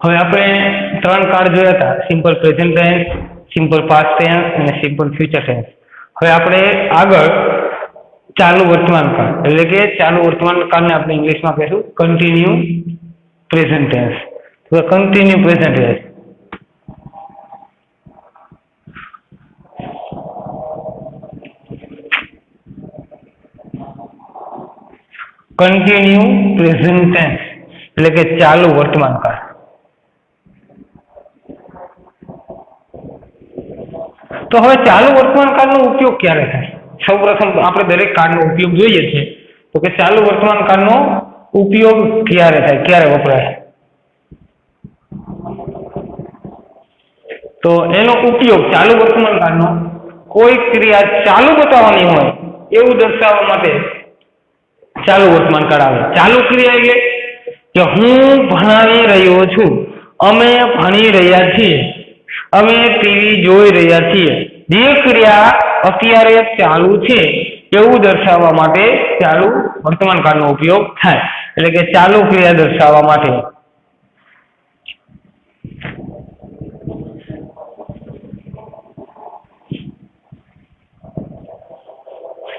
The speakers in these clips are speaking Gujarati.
હવે આપણે ત્રણ કાળ જોયા હતા, simple present tense, simple past tense અને સિમ્પલ ફ્યુચર ટેન્સ. હવે આપણે આગળ ચાલુ વર્તમાન કાળ એટલે કે ચાલુ વર્તમાન કાળને આપણે ઇંગ્લિશમાં કહીશું કન્ટિન્યુ પ્રેઝન્ટ ટેન્સ. તો continue present tense continue present tense એટલે કે ચાલુ વર્તમાન કાળ. તો હવે ચાલુ વર્તમાન કાળનો ઉપયોગ ક્યારે થાય? સૌપ્રથમ આપણે દરેક કાળનો ઉપયોગ જોઈએ છે, તો કે ચાલુ વર્તમાન કાળનો ઉપયોગ ક્યારે થાય, ક્યારે વપરાય? તો એનો ઉપયોગ ચાલુ વર્તમાન કાળનો કોઈ ક્રિયા ચાલુ બતાવવાની હોય એવું દર્શાવવા માટે ચાલુ વર્તમાન કાળ આવે. ચાલુ ક્રિયા એટલે કે હું ભણાવી રહ્યો છું, અમે ભણી રહ્યા છીએ, અમે ટીવી જોઈ રહ્યા છીએ. જે ક્રિયા અત્યારે ચાલુ છે એવું દર્શાવવા માટે ચાલુ વર્તમાન કાળનો ઉપયોગ થાય. એટલે કે ચાલુ ક્રિયા દર્શાવવા માટે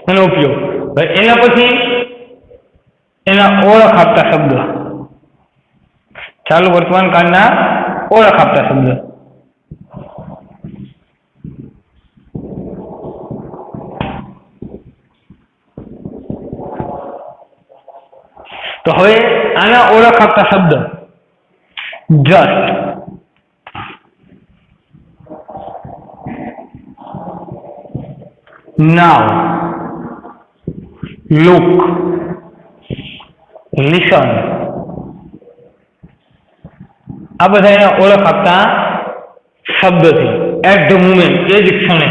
એનો ઉપયોગ. એના પછી એના ઓળખ આપતા શબ્દ, ચાલુ વર્તમાન કાળના ઓળખ આપતા શબ્દ. તો હવે આના ઓળખ આપતા શબ્દ જસ્ટ, નાઉ, લુક, લિસન, આ બધા એના ઓળખ આપતા શબ્દ છે. એટ ધ મુમેન્ટ, એ જ ક્ષણે.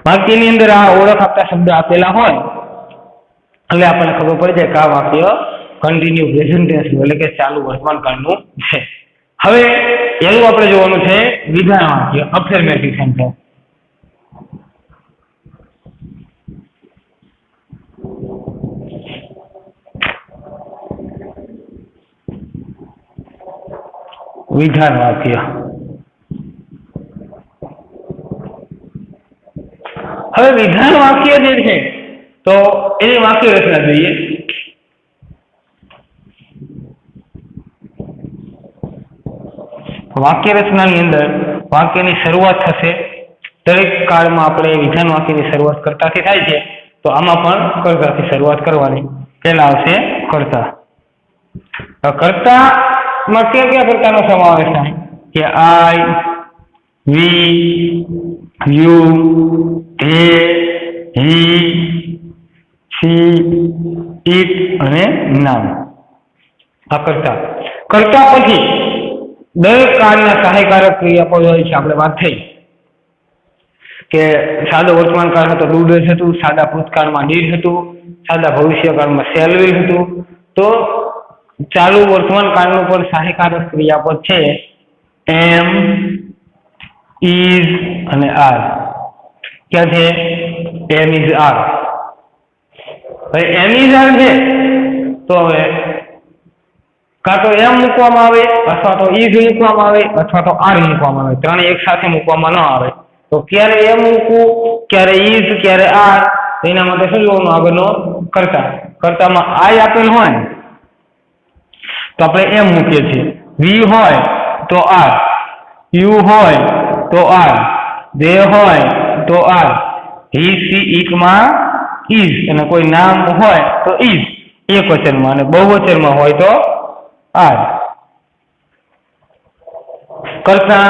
વાક્યની અંદર આ ઓળખ આપતા શબ્દ આપેલા હોય એટલે આપણને ખબર પડી જાય કે આ વાક્ય કન્ટિન્યુ પ્રેઝન્ટ ટેન્સ એટલે કે ચાલુ વર્તમાન કાળનું છે. હવે એનું આપણે જોવાનું છે વિધાન વાક્ય, અફર્મેટિવ સેન્ટેન્સ. વિધાન વાક્ય. હવે વિધાન વાક્ય જે છે તો એની વાક્ય રચના જોઈએ. વાક્ય રચનાની અંદર વાક્યની શરૂઆત થશે. દરેક કાળમાં આપણે વિધાન વાક્યની શરૂઆત કર્તાથી થાય છે, તો આમાં પણ કર્તાથી શરૂઆત કરવાની. પહેલા આવશે કર્તા. કર્તામાં કયા કયા કર્તાનો સમાવેશ થાય? કે આઈ, વી, યુ, હે, હી, શી, ઇટ અને નામ. આ કર્તા. કર્તા પછી દરેક કાળના સહાયકારક ક્રિયાપદ હોય છે. આપણે વાત થઈ કે સાદો વર્તમાન કાળ હતો ડુ ડઝ હતું, સાદા ભૂતકાળમાં ડીડ હતું, સાદા ભવિષ્યકાળમાં શેલ વિલ હતું. તો ચાલુ વર્તમાન કાળનું પણ સહાયકારક ક્રિયાપદ છે એમ, ઇઝ અને આર. ક્યાં છે? એમ ઇઝ આર. હવે એમ ઇઝ આર છે તો હવે કાં તો એમ મૂકવામાં આવે, અથવા તો ઇઝ મૂકવામાં આવે, અથવા તો આર મૂકવામાં આવે. ત્રણે એક સાથે મૂકવામાં ન આવે. તો ક્યારે એમ મૂકવું, ક્યારે ઇઝ, ક્યારે આર, એના માટે શું જોવાનું? આગળનો કર્તા. કર્તામાં આઈ આપેલ હોય તો આપણે એમ મૂકીએ છીએ. વી હોય તો આર, યુ હોય તો આર, દે હોય તો આર, હી, સી, ઇટમાં ઇઝ, અને કોઈ નામ હોય તો ઇઝ એક વચનમાં, અને બહુવચનમાં હોય તો આર. કર્તા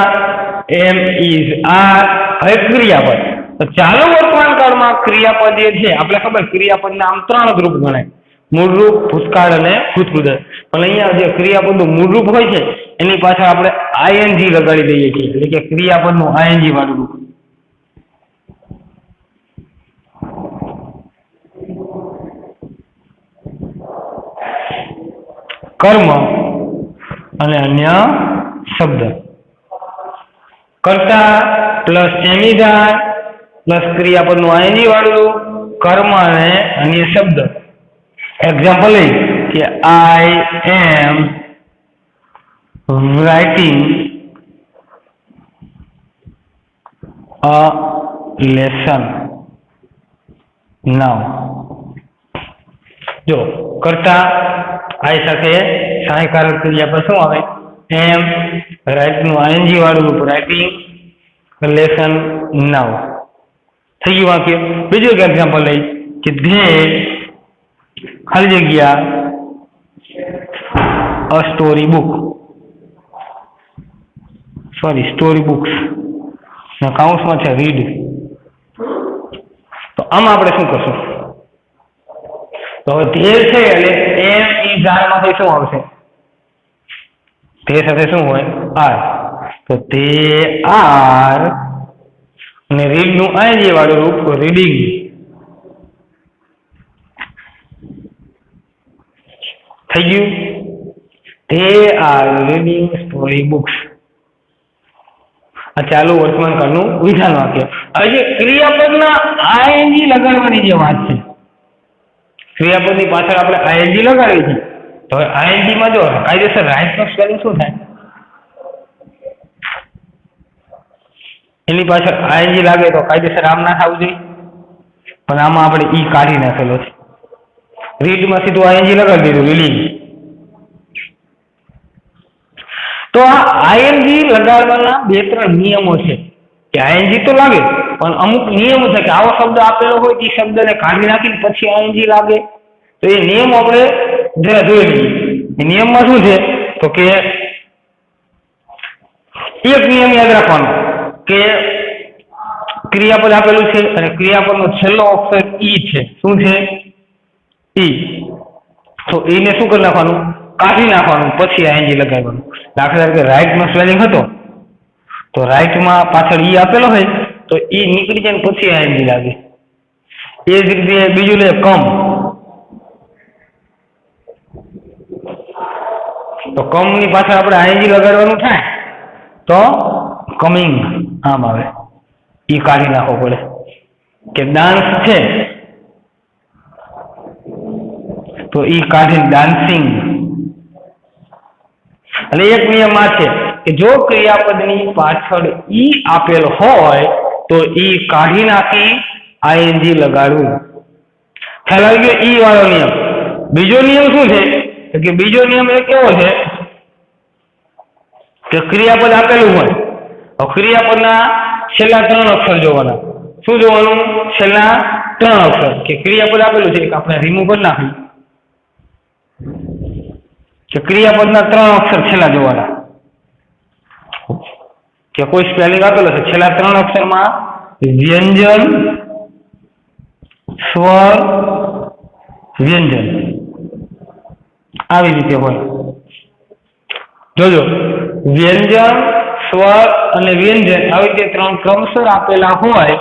એમ, ઇઝ, આર. હવે ક્રિયાપદ. તો ચાલુ વર્તમાન કાળમાં ક્રિયાપદ જે છે આપણે ખબર, ક્રિયાપદના આમ ત્રણ જ રૂપ ગણાય: મૂળરૂપ, ભૂતકાળ અને ભૂતપૂર્વ. પણ અહીંયા જે ક્રિયાપદનું મૂળરૂપ હોય છે એની પાછળ આપણે આઈએનજી લગાડી દઈએ છીએ, એટલે કે ક્રિયાપદનું આઈએનજી વાળું રૂપ. કર્મ અને અન્ય શબ્દ. કર્તા plus am is are plus ક્રિયાપદનું આઈએનજી વાળું કર્મ અને અન્ય શબ્દ. એક્ઝામ્પલ લઈ કે આઈ એમ રાઇટિંગ અ લેસન નાઉ. જો કરતા આઈ સાથે સહાયકારક ક્રિયાપદ શું આવે? એમ, રાઇટનું આઈએનજી વાળું રૂપ રાઇટિંગ, લેસન નાઉ. થઈ ગયું વાક્ય. બીજું એક એક્ઝામ્પલ લઈ કે ધે ખાલી જગ્યા a story book, sorry story books કાઉન્સમાં છે રીડ. તો આમાં આપણે શું કરશું? તો હવે ધેર છે એટલે એમ ઈ ઝાડમાંથી શું આવશે? તે સાથે શું હોય? આર. તો તે આર અને રીડનું આઈએનજી વાળું રૂપ રીડિંગ. થઈ ગયું? તે આર રીડિંગ સ્ટોરી બુક્સ. આ ચાલુ વર્તમાન કાળનું વિધાન વાક્ય. હવે જે ક્રિયાપદના આઈએનજી લગાડવાની જે વાત છે, ક્રિયાપદની પાછળ આપણે આઈએનજી લગાડવી છે. તો હવે આઈએનજી માં જો કાયદેસર રાઇટ નો સ્પેલિંગ શું થાય? એની પાછળ આઈએનજી લાગે તો કાયદેસર આમ ના થવું જોઈએ, પણ આમાં આપણે ઈ કાઢી નાખેલો છે. રીડમાં સીધું આઈએનજી લગાડી દીધું, રીડિંગ. તો આ આઈએનજી લગાડવાના બે ત્રણ નિયમો છે કે આઈએનજી તો લાગે પણ અમુક નિયમો છે કે આવો શબ્દ આપેલો હોય તે શબ્દને કાઢી નાખીને પછી આઈએનજી લાગે. તો એ નિયમ આપણે જરા જોઈ લઈએ. એ નિયમમાં શું છે? તો કે એક નિયમ યાદ રાખવાનો કે ક્રિયાપદ આપેલું છે અને ક્રિયાપદનો છેલ્લો અક્ષર ઈ છે. શું છે? ઈ. તો એને શું કરી નાખવાનું? કાઢી નાખવાનું, પછી આઈએનજી લગાવવાનું. દાખલા તરીકે રાઇટ નો સ્પેલિંગ હતો તો રાઇટમાં પાછળ ઈ આપેલો હોય તો ઈ નીકળી જાય પછી આઈએનજી લાગે. એ જ રીતે બીજું લે કમ. તો કમ ની પાછળ આપણે આઈએનજી લગાડવાનું થાય તો કમિંગ આમ આવે. ઈ કાઢી નાખવો પડે. કે ડાન્સ છે તો ઈ કાઢીને ડાન્સિંગ. અને એક નિયમ આ છે કે જો ક્રિયાપદની પાછળ ઈ આપેલ હોય તો ઈ કાઢી નાખી આઈએનજી લગાડવું. ખ્યાલ આવી ગયો? ઈ વાળો નિયમ. બીજો નિયમ શું છે? કે બીજો નિયમ એક એવો છે કે ક્રિયાપદ આપેલું હોય તો ક્રિયાપદના છેલ્લા ત્રણ અક્ષર જોવાના. શું જોવાનું? છેલ્લા ત્રણ અક્ષર. કે ક્રિયાપદ આપેલું છે કે આપણે રિમૂવ કરી નાખી કે ક્રિયાપદના ત્રણ અક્ષર છેલ્લા જોવાના. કે કોઈ સ્પેલિંગ આપેલો છે, છેલ્લા ત્રણ અક્ષરમાં વ્યંજન, સ્વર, વ્યંજન આવી રીતે હોય. જોજો, વ્યંજન, સ્વર અને વ્યંજન આવી રીતે ત્રણ ક્રમશર આપેલા હોય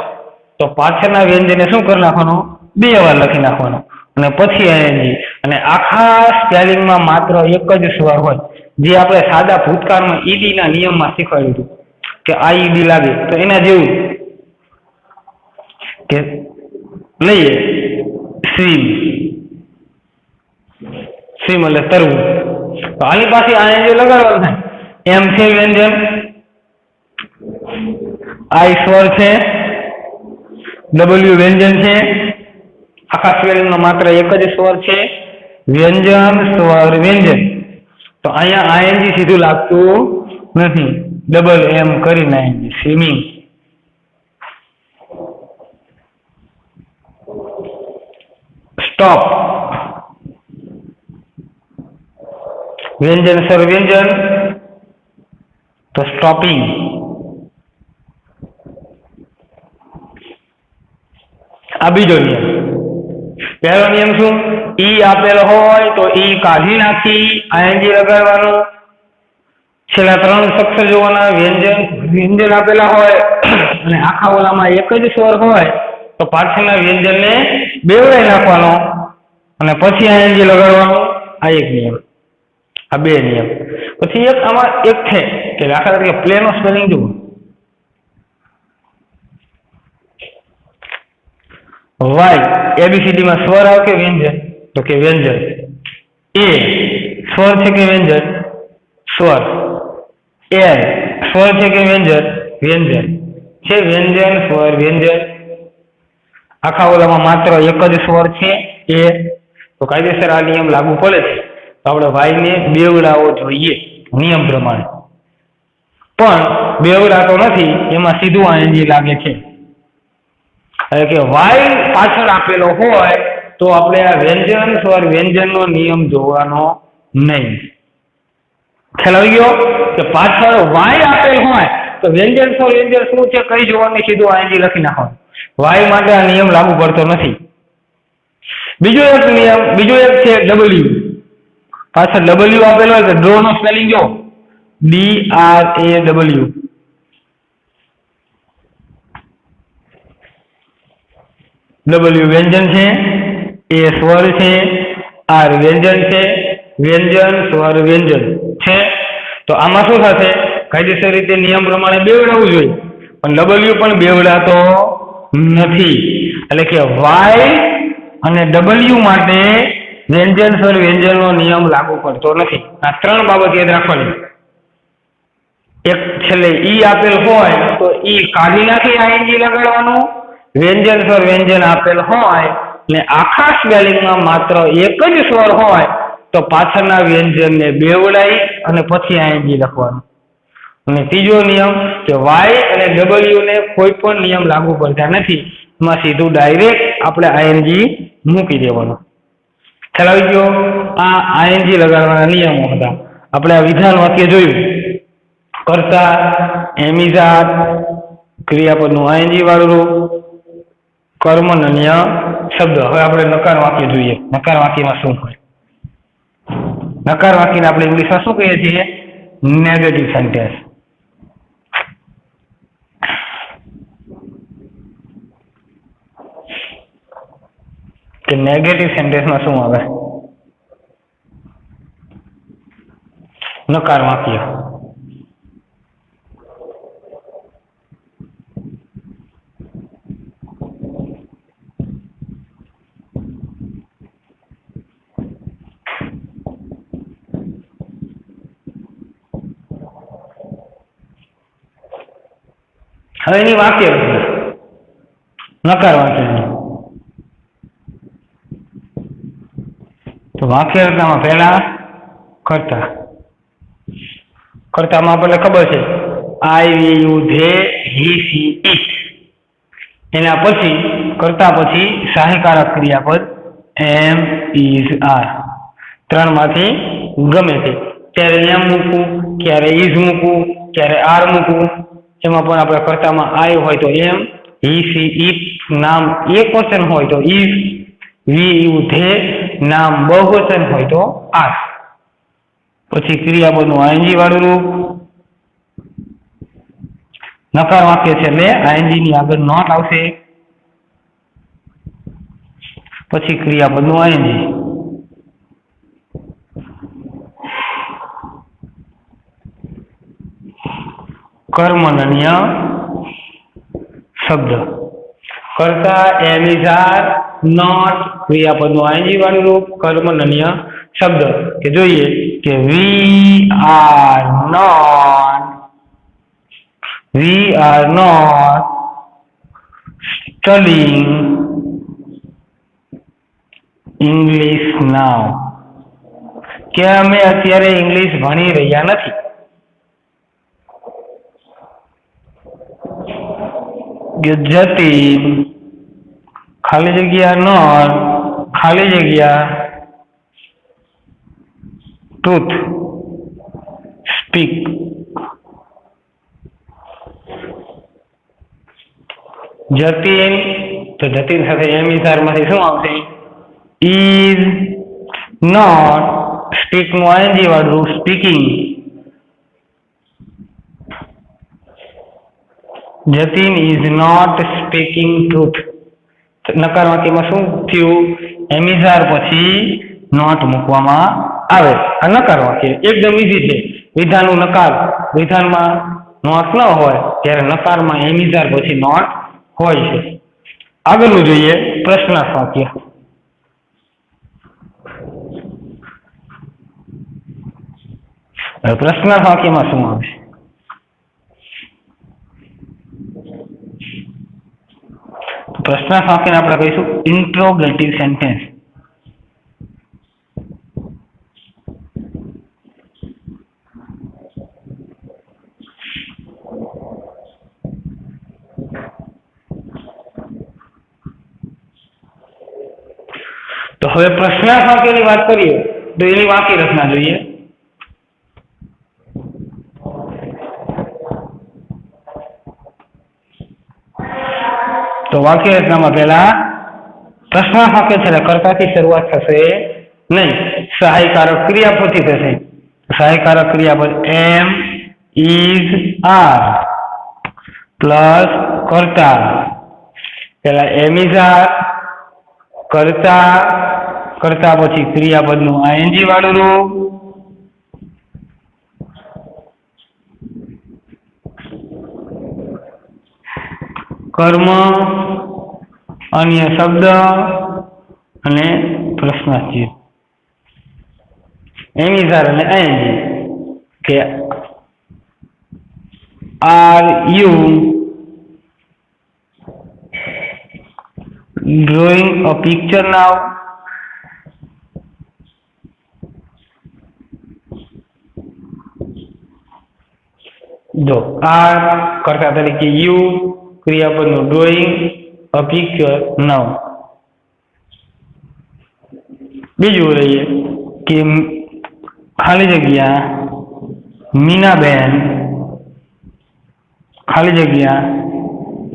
તો પાછળના વ્યંજનને શું કરી નાખવાનું? બે વાર લખી નાખવાનું અને પછી આઈએનજી. અને આખા સ્પેલિંગમાં માત્ર એક જ સ્વર હોય, જે આપણે સાદા ભૂતકાળમાં ઈડી ના નિયમમાં શીખવાડ્યું હતું કે આ ઈડી લાગે. તો એના જેવું કે લઈએ સ્વીમ. સ્વીમ એટલે તરવું. તો આની પાસે આઈએનજી લગાડવાનું થાય. એમ છે વ્યંજન, આઈ સ્વર છે, ડબલ્યુ વ્યંજન છે. આખા સ્પેલિંગમાં માત્ર એક જ સ્વર છે, વ્યંજન, સ્વર, વ્યંજન. તો અહીંયા આઈએનજી સીધું લાગતું નથી, ડબલ એમ કરીને આઈએનજી. સ્વિમિંગ. સ્ટોપ. વ્યંજન, સ્વર, વ્યંજન તો સ્ટોપિંગ. આ બીજો નિયમ. પહેલો નિયમ શું? ઈ આપેલો હોય તો ઈ કાઢી નાખી આઈએનજી લગાડવાનું. છેલ્લા ત્રણ અક્ષર જોવાના. વ્યંજન આપેલા હોય અને આખા ઓલામાં એક જ સ્વર હોય તો પાછળના વ્યંજનને બેવડાઈ નાખવાનો અને પછી આઈએનજી લગાડવાનું. આ એક નિયમ. આ બે નિયમ. પછી એક આમાં એક છે કે દાખલા તરીકે પ્લેનો સ્પેલિંગ જુઓ. વાય એબીસીડી માં સ્વર આવે કે વ્યંજન? તો કે વ્યંજન. એ સ્વર છે કે વ્યંજન? સ્વર. એલ સ્વર છે કે વ્યંજન? વ્યંજન છે. વ્યંજન સ્વર વ્યંજન. આખા ઓલામાં માત્ર એક જ સ્વર છે એ. તો કાયદેસર આ નિયમ લાગુ પડે છે. તો આપણે વાયને બેવડાવો જોઈએ નિયમ પ્રમાણે. પણ બેવડાતો નથી, એમાં સીધું આઈએનજી લાગે છે. એટલે કે વાય પાછળ આપેલો હોય તો આપણે આ વ્યંજન સ્વર વ્યંજનનો નિયમ જોવાનો નહીં. ખ્યાલ આવી ગયો કે પાછળ વાય આપેલ હોય તો વ્યંજન સ્વર વ્યંજન શું છે કઈ જોવાની, સીધું આઈએનજી લખી નાખવાનું. વાય માટે આ નિયમ લાગુ પડતો નથી. બીજો એક નિયમ, બીજો એક છે ડબલ્યુ. પાછળ ડબલ્યુ આપેલો હોય તો ડ્રો નો સ્પેલિંગ જો DRAW. ડબલ્યુ વ્યંજન છે, એ સ્વર છે, આર વ્યંજન છે, વ્યંજન સ્વર વ્યંજન છે. તો આમાં શું થશે? કાયદેસર રીતે નિયમ પ્રમાણે બેવડાવવું જોઈએ, પણ ડબલ્યુ પણ બેવડાતો નથી. એટલે કે વાય અને ડબલ્યુ માટે વ્યંજન સ્વર વ્યંજનનો નિયમ લાગુ પડતો નથી. આ ત્રણ બાબત યાદ રાખવાની. એક છેલ્લે ઈ આપેલ હોય તો ઈ કાઢી નાખી આઈએનજી લગાડવાનું. વ્યંજન સ્વર વ્યંજન આપેલ હોય ને આખા સ્પેલિંગમાં માત્ર એક જ સ્વર હોય તો પાછળના વ્યંજનને બેવડાઈ અને પછી આઈએનજી લખવાનું. અને ત્રીજો નિયમ કે વાય અને ડબલ્યુ ને કોઈ પણ નિયમ લાગુ પડતા નથી, એમાં સીધું ડાયરેક્ટ આપણે આઈએનજી મૂકી દેવાનું. ખ્યાલ આવી ગયો? આ આઈએનજી લગાડવાના નિયમો હતા. આપણે આ વિધાન વાક્ય જોયું. કર્તા, એમિઝાત, ક્રિયાપદનું આઈએનજી વાળું રૂપ, કર્મન્ય શબ્દ. હવે આપણે નકાર વાક્ય જોઈએ. નકાર વાક્યમાં શું હોય? નકાર વાક્યને આપણે ઇંગ્લિશમાં શું કહીએ છીએ? Negative sentence. કે નેગેટિવ સેન્ટેન્સમાં શું આવે? નકાર વાક્ય. હવે એની વાક્ય રચના. નકાર વાક્યની તો વાક્ય રચનામાં પહેલા કર્તા. કર્તામાં આપણને ખબર છે I, we, you, they, he, she, it. એના પછી કર્તા પછી સહાયકારક ક્રિયાપદ એમ, ઇઝ, આર. ત્રણમાંથી ગમે તે. ક્યારે એમ મૂકવું, ક્યારે ઇઝ મૂકવું, ક્યારે આર મૂકવું. એમાં પણ આપણે કર્તામાં આઈ હોય તો એમ, હી, સી, ઇટ નામ એક વચન હોય તો ઇઝ, વી, યુ, ધે નામ બહુવચન હોય તો આર. પછી ક્રિયાપદનું આઈએનજી વાળું રૂપ. નકાર વાક્ય છે એટલે આઈએનજી ની આગળ નોટ આવશે. પછી ક્રિયાપદનું આઈએનજી. કર્મન્ય શબ્દ. કર્તા, એમિઝાર, નોટ, ક્રિયાપદનું આઈએનજી વાળું રૂપ, કર્મન્ય શબ્દ. કે જોઈએ કે we are not studying English now. કે અમે અત્યારે ઇંગ્લિશ ભણી રહ્યા નથી. જતીન ખાલી જગ્યા નોટ ખાલી જગ્યા ટ્રુથ સ્પીક. જતીન તો જતીન સાથે એમિઝાર માંથી શું આવશે? ઇઝ નોટ સ્પીક નું આઈએનજી વાળું speaking. Jatin is not speaking truth. નકાર વાક્યમાં શું થયું? એમિઝાર પછી નોટ મૂકવામાં આવે. આ નકાર વાક્ય એકદમ ઈઝી છે. વિધાનનું નકાર, વિધાનમાં નોટ ન હોય ત્યારે નકારમાં એમિઝાર પછી નોટ હોય છે. આગળનું જોઈએ પ્રશ્નાર્થ વાક્ય. હવે પ્રશ્નાર્થ વાક્યમાં શું આવશે? પ્રશ્નાર્થ વાક્યને આપણે કહીશું ઇન્ટ્રોગેટિવ સેન્ટેન્સ. તો હવે પ્રશ્નાર્થ વાક્યની વાત કરીએ તો એની વાક્ય રચના જોઈએ. તો વાક્ય રચનામાં પહેલા પ્રશ્નાર્થ વાક્ય છે કર્તાથી શરૂઆત થશે નહીં, સહાયકારક ક્રિયાપદથી થશે. સહાયકારક ક્રિયાપદ એમ, ઇઝ, આર પ્લસ કર્તા. પેલા એમ ઇઝ આર, કર્તા, કર્તા પછી ક્રિયાપદનું આઈએનજી વાળું રૂપ, કર્મ, અન્ય શબ્દ અને પ્રશ્નાર્થ. એમ ઇઝ આર અને આઈએનજી કે are you drawing a picture now? જો આર કર્તા તરીકે યુ, ક્રિયાપદનું ડ્રોઈંગ, અ પિક્ચર નાઉ. બીજું રહીએ કે ખાલી જગ્યા મીનાબેન ખાલી જગ્યા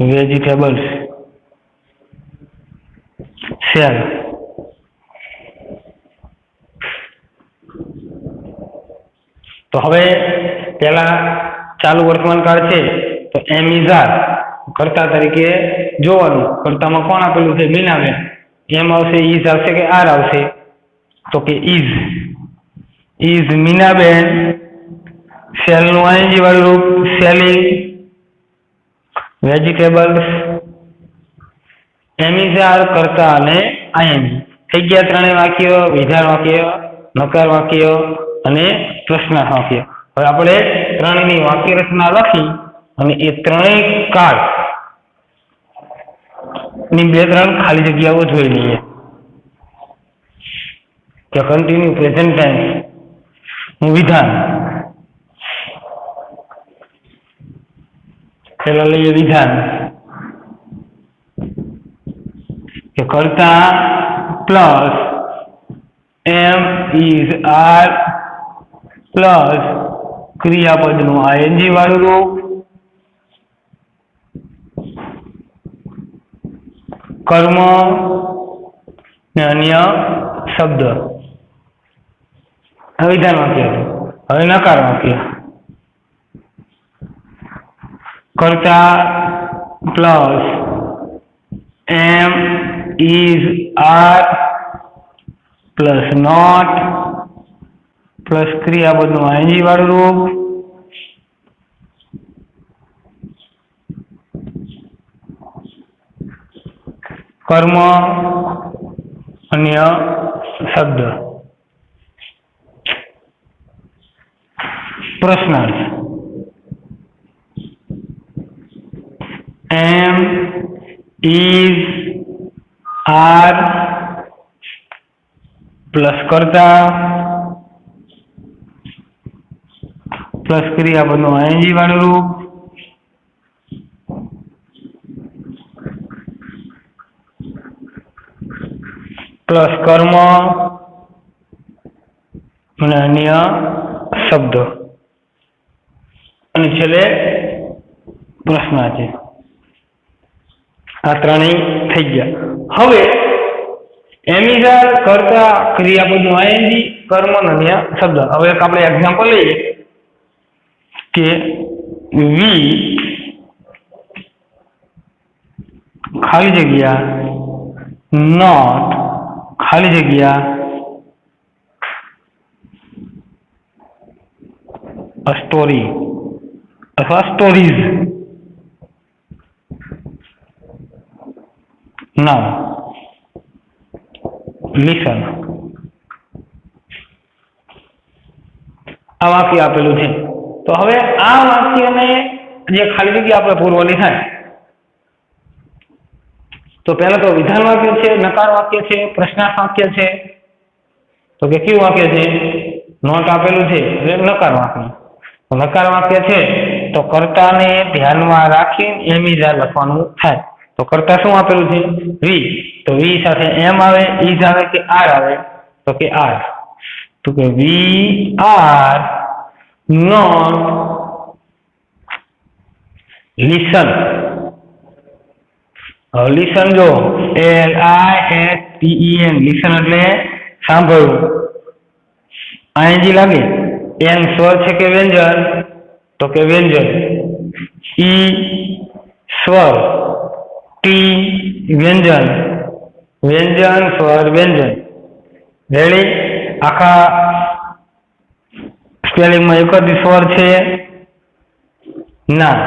વેજીટેબલ્સ સેલ. તો હવે પેલા ચાલુ વર્તમાન કાળ છે તો એમ ઇઝ આર કર્તા તરીકે જોવાનું. કર્તામાં કોણ આપેલું છે? મીનાબેન. એમ આવશે, ઇઝ આવશે કે આર આવશે? તો કે ઇઝ. ઇઝ મીનાબેન, સેલનું આઈએનજી વાળું રૂપ selling, vegetables, am is are, કર્તા અને આઈએનજી. થઈ ગયા ત્રણેય વાક્ય, વિધાન વાક્ય, નકાર વાક્ય અને પ્રશ્નાર્થ વાક્ય. હવે આપણે ત્રણેયની વાક્ય રચના લખી અને એ ત્રણેય કાળ ની બે ત્રણ ખાલી જગ્યાઓ જોઈ લઈએ. કે કન્ટિન્યુ પ્રેઝન્ટ ટેન્સ નું વિધાન. પેલા લઈએ વિધાન કે કર્તા plus am is are plus ક્રિયાપદનું આઈએનજી વાળું રૂપ, કર્મ ને અન્ય શબ્દ. વિધાન વાક્ય હતું. હવે નકાર વાક્ય કર્તા plus am is are plus not plus ક્રિયાપદનું આઈએનજી વાળું રૂપ, કર્મ અન્ય શબ્દ. પ્રશ્નાર્થ એમ ઇઝ આર પ્લસ કર્તા પ્લસ ક્રિયાપદનું આઈએનજી વાળું રૂપ, પ્લસ કર્મ અને અન્ય શબ્દ અને છેલ્લે પ્રશ્નાર્થ છે. આ ત્રણેય થઈ ગયા. હવે એમ ઇઝ આર, કર્તા, ક્રિયાપદનું આઈએનજી, કર્મ અન્ય શબ્દ. હવે એક આપણે એક્ઝામ્પલ લઈએ કે વી ખાલી જગ્યા નોટ ખાલી જગ્યા અ સ્ટોરી અથવા સ્ટોરીઝ. નાઉ લિસન. આ વાક્ય આપેલું છે. તો હવે આ વાક્યને જે ખાલી જગ્યા આપણે પૂરવાની થાય, તો પહેલા તો વિધાન વાક્ય છે, નકાર વાક્ય છે, પ્રશ્નાર્થ વાક્ય છે. તો કે કયું વાક્ય છે? નોટ આપેલું છે એટલે નકાર વાક્ય. તો નકાર વાક્ય છે તો કર્તાને ધ્યાનમાં રાખીને એમિઝ લખવાનું થાય. તો કર્તા શું આપેલું છે? વી. તો વી સાથે એમ આવે, ઇઝ આવે કે આર આવે? તો કે આર. તો કે we are not listen. Listen જો LISTEN, લિસન એટલે સાંભળવું. આઈએનજી લાગે. એન સ્વર છે કે વ્યંજન? તો કે વ્યંજન. ઈ સ્વર, ટી વ્યંજન, વ્યંજન સ્વર વ્યંજન. રેડી? આખા સ્પેલિંગમાં એક જ સ્વર છે? ના,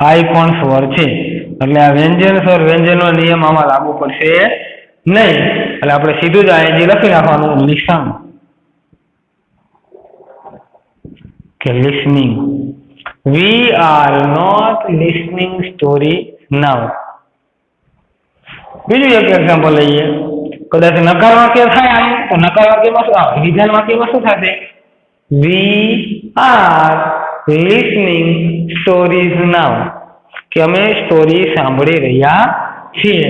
આઈ પણ સ્વર છે. એટલે આ વ્યંજન સ્વર વ્યંજનનો નિયમ આમાં લાગુ પડશે નહીં. એટલે આપણે સીધું જ આઈએનજી લખી નાખવાનું, લિસન કે listening. We are not listening story now. બીજું એક એક્ઝામ્પલ લઈએ. કદાચ નકાર વાક્ય થાય તો નકાર વાક્યમાં શું આવે? વિધાન વાક્યમાં શું થશે? વી આર લિસનિંગ સ્ટોરીઝ નાઉ, કે અમે સ્ટોરી સાંભળી રહ્યા છીએ.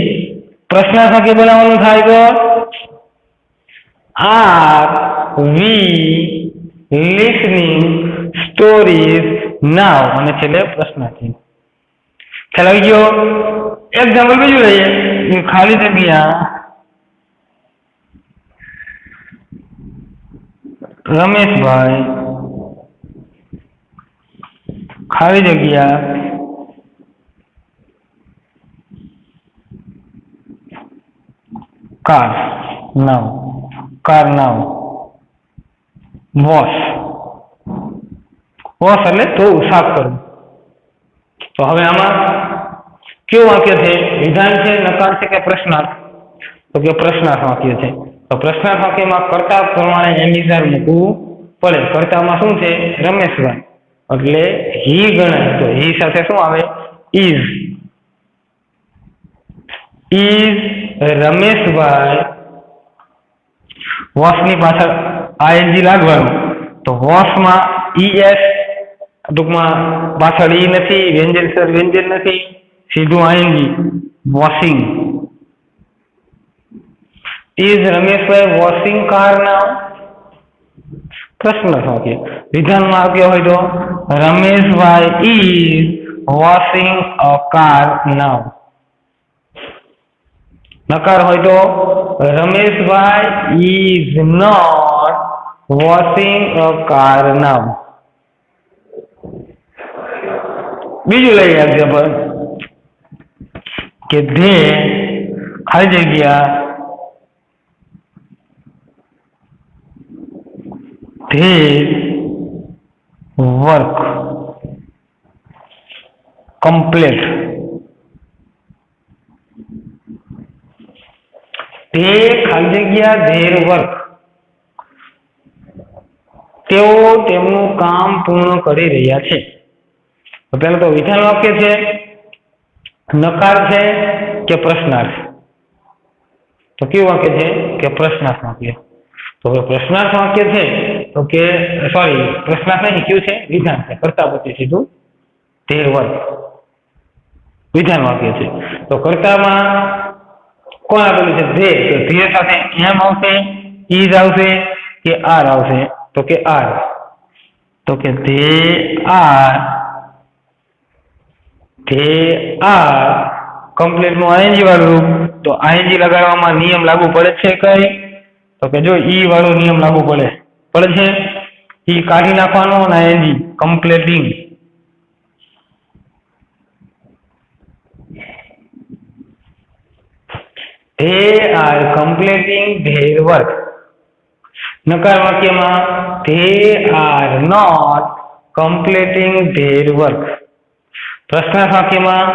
પ્રશ્નાર્થ વાક્ય બનાવવાનું થાય તો આર વી લિસનિંગ સ્ટોરીઝ નાઉ, અને છેલ્લે પ્રશ્નાર્થ. ખ્યાલ આવી ગયો? એક્ઝામ્પલ બીજું લઈએ. ખાલી જગ્યા રમેશભાઈ ખાલી જગ્યા કાર નાવ વોશ. વોશ એટલે ધોવું, સાફ કરવું. તો હવે આમાં કેવું વાક્ય છે? વિધાન છે, નકાર છે કે પ્રશ્નાર્થ? તો કે પ્રશ્નાર્થ વાક્ય છે. તો પ્રશ્નાર્થ વાક્યમાં કર્તા પ્રમાણે એમિઝાર મૂકવું પડે. કર્તામાં શું છે? રમેશભાઈ, એટલે હી ગણાય. તો હી સાથે શું આવે? ઇઝ. ઇઝ રમેશભાઈ. વોશની પાછળ આઈએનજી લાગવાનું. તો વોશમાં ES, ટૂંકમાં પાછળ ઈ નથી, વ્યંજન સર વ્યંજન નથી, સીધું ING, washing. Is Rameshbhai washing car now? પ્રશ્ન વાક્ય. વિધાનમાં વાક્ય હોય તો Rameshbhai is washing a car now. નકાર હોય તો Rameshbhai is not washing a car now. બીજું લઈ એક્ઝામ્પલ કે ધે ખાલી જગ્યા their work complete. તે ખાલી જગ્યા their work, તેઓ તેમનું કામ પૂર્ણ કરી રહ્યા છે. તો પહેલા તો વિધાન વાક્ય છે, નકાર છે કે પ્રશ્નાર્થ? તો કેવું વાક્ય છે? કે પ્રશ્નાર્થ વાક્ય. તો પ્રશ્નાર્થ વાક્ય છે તો કે સોરી પ્રશ્નાર્થ નહીં, કયું છે? વિધાન છે. કર્તા પછી સીધું their work વિધાન વાક્ય છે. તો કર્તામાં કોણ આપેલું છે? ધે. તો ધે સાથે એમ આવશે, ઇઝ આવશે કે આર આવશે? તો કે આર. તો કે ધે આર કમ્પ્લીટનું આઈએનજી વાળું રૂપ. તો આઈએનજી લગાડવામાં નિયમ લાગુ પડે છે કઈ? તો કે જો ઈ વાળો નિયમ લાગુ પડે છે. ઈ કાઢી નાખવાનો અને ING completing. they are completing their work. નકાર વાક્યમાં they are not completing their work. પ્રશ્નાર્થ વાક્યમાં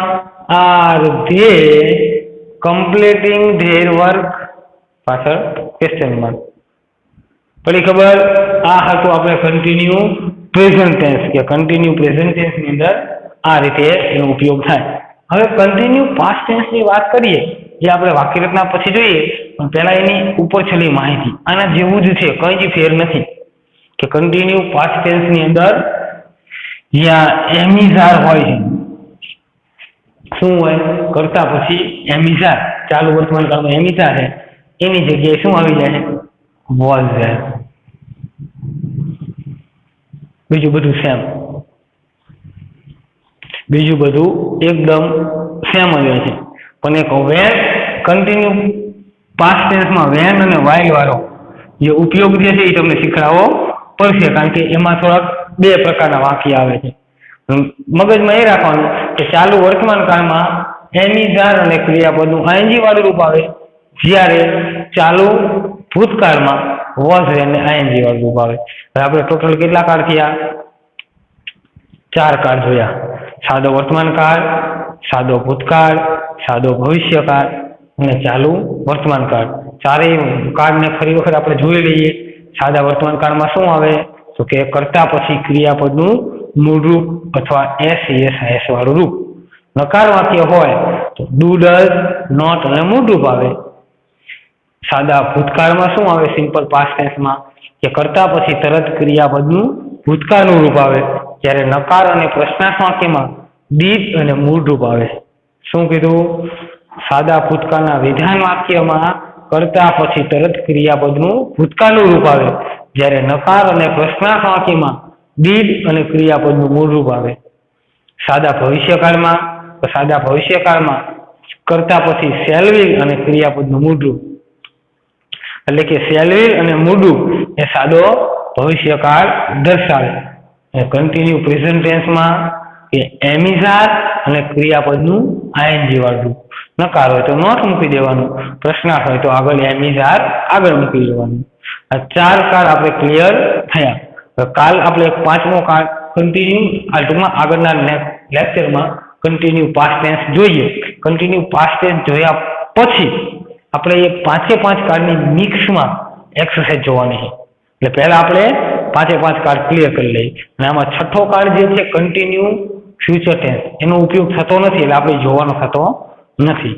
are they completing their work પાછળ ક્વેશ્ચન માર્ક. પડી ખબર? આ હતું આપણે કન્ટિન્યુ પ્રેઝન્ટ ટેન્સ કે કન્ટિન્યુ પ્રેઝન્ટ ટેન્સ ની અંદર આ રીતે એનો ઉપયોગ થાય. હવે કન્ટિન્યુ પાસ્ટ ટેન્સ ની વાત કરીએ જે આપણે વાક્ય રચના પછી જોઈએ, પણ પહેલા એની ઉપર છેલ્લી માહિતી આના જેવું જ છે, કંઈ જ ફેર નથી. કે કન્ટિન્યુ પાસ્ટ ટેન્સ ની અંદર જ્યાં એમિઝાર હોય છે, શું હોય? કરતા પછી એમિઝાર, ચાલુ વર્તમાન કાળમાં એમિઝાર છે, એની જગ્યાએ શું આવી જાય છે? Was there. બીજું બધું સેમ, બીજું બધું એકદમ સેમ જ હોય છે. પણ એક વેન કન્ટિન્યુ પાસ્ટ ટેન્સમાં વેન અને વાઇલ વાળો જે ઉપયોગ જે છે એ તમને શીખડાવવો પડશે, કારણ કે એમાં થોડાક બે પ્રકારના વાક્ય આવે છે. મગજમાં એ રાખવાનું કે ચાલુ વર્તમાન કાળમાં એમિઝાર અને ક્રિયાપદનું આઈએનજી વાળું રૂપ આવે, જ્યારે ચાલુ ભૂતકાળમાં વોઝ અને આઈએનજી વાળું રૂપ આવે. હવે આપણે ટોટલ કેટલા કાળ થયા? 4 કાળ જોયા. સાદો વર્તમાન કાળ, સાદો ભૂતકાળ, સાદો ભવિષ્યકાળ અને ચાલુ વર્તમાન કાળ. ચારેય કાળને ફરી વખત આપણે જોઈ લઈએ. સાદા વર્તમાન કાળમાં શું આવે? તો કે કરતા પછી ક્રિયાપદનું મૂળ રૂપ અથવા એસ વાળું રૂપ. નકાર વાક્ય હોય તો ડુ, ડઝ, નોટ અને મૂળ રૂપ આવે. સાદા ભૂતકાળમાં શું આવે? સિમ્પલ પાસ્ટ ટેન્સમાં કે કરતા પછી તરત ક્રિયાપદનું ભૂતકાળનું રૂપ આવે, જ્યારે નકાર અને પ્રશ્નાર્થ વાક્યમાં ડીડ અને મૂળ રૂપ આવે. શું કીધું? સાદા ભૂતકાળના વિધાન વાક્યમાં કરતા પછી તરત ક્રિયાપદનું ભૂતકાળનું રૂપ આવે, જ્યારે નકાર અને પ્રશ્નાર્થ વાક્યમાં ડીડ અને ક્રિયાપદનું મૂળ રૂપ આવે. સાદા ભવિષ્યકાળમાં કરતા પછી શેલ વિલ અને ક્રિયાપદનું મૂળ રૂપ, એટલે કે શેલ વિલ અને મૂળ રૂપ એ સાદો ભવિષ્યકાળ દર્શાવે. કન્ટિન્યુ પ્રેઝન્ટ ટેન્સમાં કે એમિઝાર અને ક્રિયાપદનું આઈએનજી વાળું રૂપ. નકાર હોય તો નોટ મૂકી દેવાનું, પ્રશ્નાર્થ હોય તો આગળ એમિઝાર આગળ મૂકી દેવાનું. આ 4 કાળ આપણે ક્લિયર થયા. કાલ આપણે એક 5મો કાળ કન્ટિન્યુ, આ ટૂંકમાં આગળના લેક્ચરમાં કન્ટિન્યુ પાસ્ટ ટેન્સ જોઈએ. કન્ટિન્યુ પાસ્ટ ટેન્સ જોયા પછી આપણે એ 5 કાળની મિક્સમાં એક્સરસાઇઝ જોવાની છે. એટલે પહેલા આપણે 5 કાળ ક્લિયર કરી લઈએ, અને આમાં 6થો કાળ જે છે કન્ટિન્યુ ફ્યુચર ટેન્સ, એનો ઉપયોગ થતો નથી, એટલે આપણે જોવાનો થતો નથી.